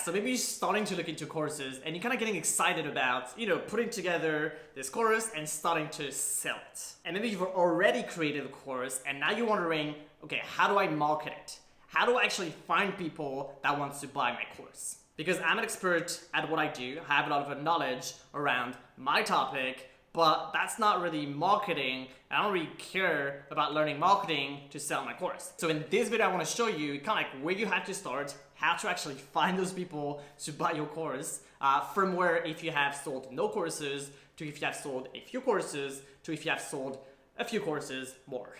So maybe you're starting to look into courses and you're kind of getting excited about, putting together this course and starting to sell it. And maybe you've already created a course and now you're wondering, okay, how do I market it? How do I actually find people that want to buy my course? Because I'm an expert at what I do. I have a lot of knowledge around my topic, but that's not really marketing. I don't really care about learning marketing to sell my course. So in this video, I want to show you kind of like where you have to start, how to actually find those people to buy your course, from where if you have sold no courses, to if you have sold a few courses, to if you have sold a few courses more.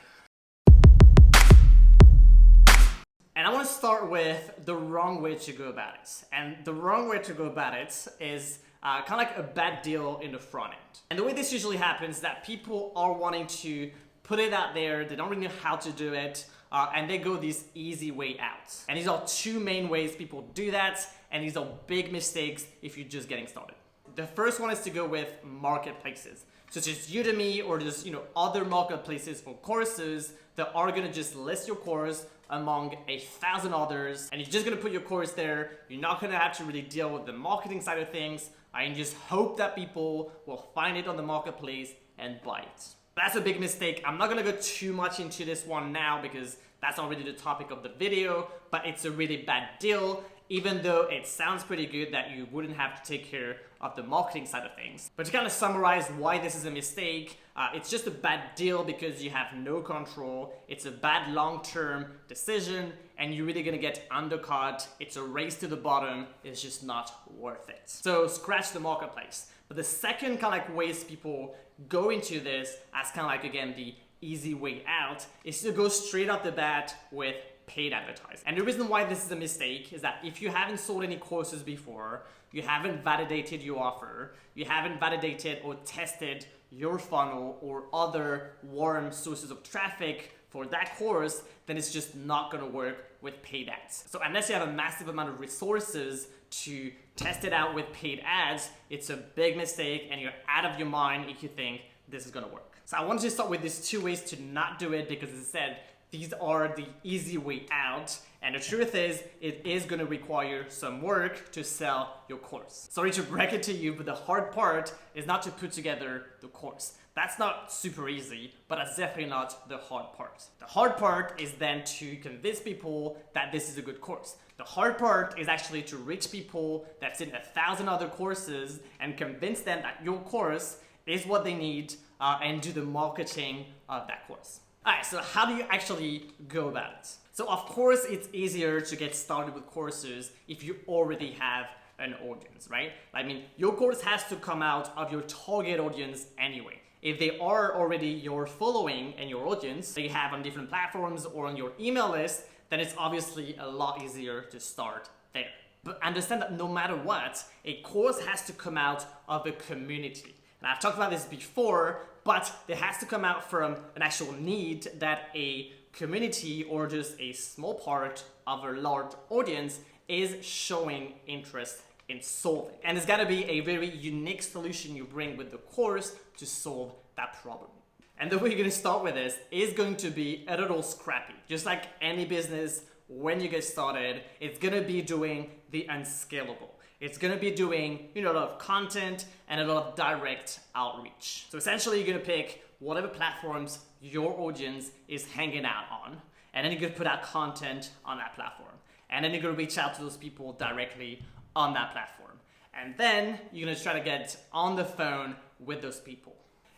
And I want to start with the wrong way to go about it. And the wrong way to go about it is kind of like a bad deal in the front end. And the way this usually happens is that people are wanting to put it out there, they don't really know how to do it, and they go this easy way out. And these are two main ways people do that, and these are big mistakes if you're just getting started. The first one is to go with marketplaces, such as Udemy or just other marketplaces for courses that are gonna just list your course among 1,000 others, and you're just gonna put your course there. You're not gonna have to really deal with the marketing side of things, and just hope that people will find it on the marketplace and buy it. That's a big mistake. I'm not gonna go too much into this one now because that's not really the topic of the video, but it's a really bad deal, even though it sounds pretty good that you wouldn't have to take care of the marketing side of things. But to kind of summarize why this is a mistake, it's just a bad deal because you have no control. It's a bad long-term decision and you're really gonna get undercut. It's a race to the bottom. It's just not worth it. So scratch the marketplace. But the second kind of like ways people go into this as kind of like, again, the easy way out is to go straight off the bat with paid advertising. And the reason why this is a mistake is that if you haven't sold any courses before, you haven't validated your offer, you haven't validated or tested your funnel or other warm sources of traffic for that course, then it's just not gonna work with paid ads. So unless you have a massive amount of resources to test it out with paid ads, it's a big mistake and you're out of your mind if you think this is gonna work. So I wanted to start with these two ways to not do it because, as I said, these are the easy way out, and the truth is, it is gonna require some work to sell your course. Sorry to break it to you, but the hard part is not to put together the course. That's not super easy, but that's definitely not the hard part. The hard part is then to convince people that this is a good course. The hard part is actually to reach people that's in 1,000 other courses and convince them that your course is what they need and do the marketing of that course. Alright, so how do you actually go about it? So of course it's easier to get started with courses if you already have an audience, right? I mean, your course has to come out of your target audience anyway. If they are already your following and your audience that you have on different platforms or on your email list, then it's obviously a lot easier to start there. But understand that no matter what, a course has to come out of a community. And I've talked about this before, but it has to come out from an actual need that a community or just a small part of a large audience is showing interest in solving. And it's gotta be a very unique solution you bring with the course to solve that problem. And the way you're gonna start with this is going to be a little scrappy. Just like any business, when you get started, it's gonna be doing the unscalable. It's gonna be doing a lot of content and a lot of direct outreach. So essentially you're gonna pick whatever platforms your audience is hanging out on, and then you're gonna put out content on that platform. And then you're gonna reach out to those people directly on that platform. And then you're gonna try to get on the phone with those people.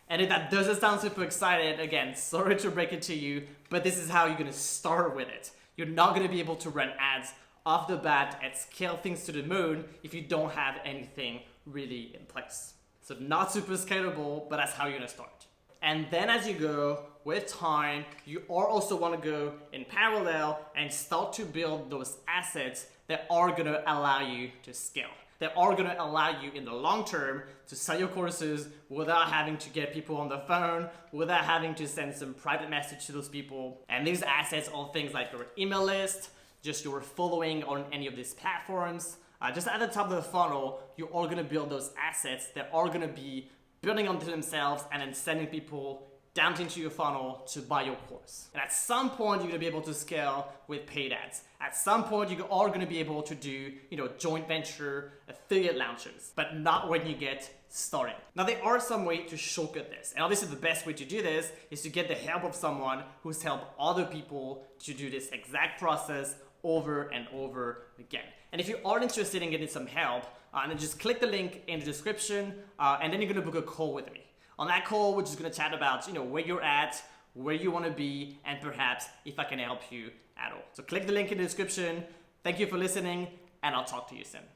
And if that doesn't sound super excited, again, sorry to break it to you, but this is how you're gonna start with it. You're not gonna be able to run ads off the bat and scale things to the moon if you don't have anything really in place. So not super scalable, but that's how you're gonna start. And then as you go, with time, you are also wanna go in parallel and start to build those assets that are gonna allow you to scale. That are gonna allow you in the long term to sell your courses without having to get people on the phone, without having to send some private message to those people. And these assets are things like your email list, just your following on any of these platforms. Just at the top of the funnel, you are gonna build those assets that are gonna be building onto themselves and then sending people dumped into your funnel to buy your course. And at some point, you're gonna be able to scale with paid ads. At some point, you are gonna be able to do, joint venture affiliate launches, but not when you get started. Now, there are some ways to shortcut this. And obviously the best way to do this is to get the help of someone who's helped other people to do this exact process over and over again. And if you are interested in getting some help, then just click the link in the description, and then you're gonna book a call with me. On that call, we're just gonna chat about, where you're at, where you wanna be, and perhaps if I can help you at all. So click the link in the description. Thank you for listening, and I'll talk to you soon.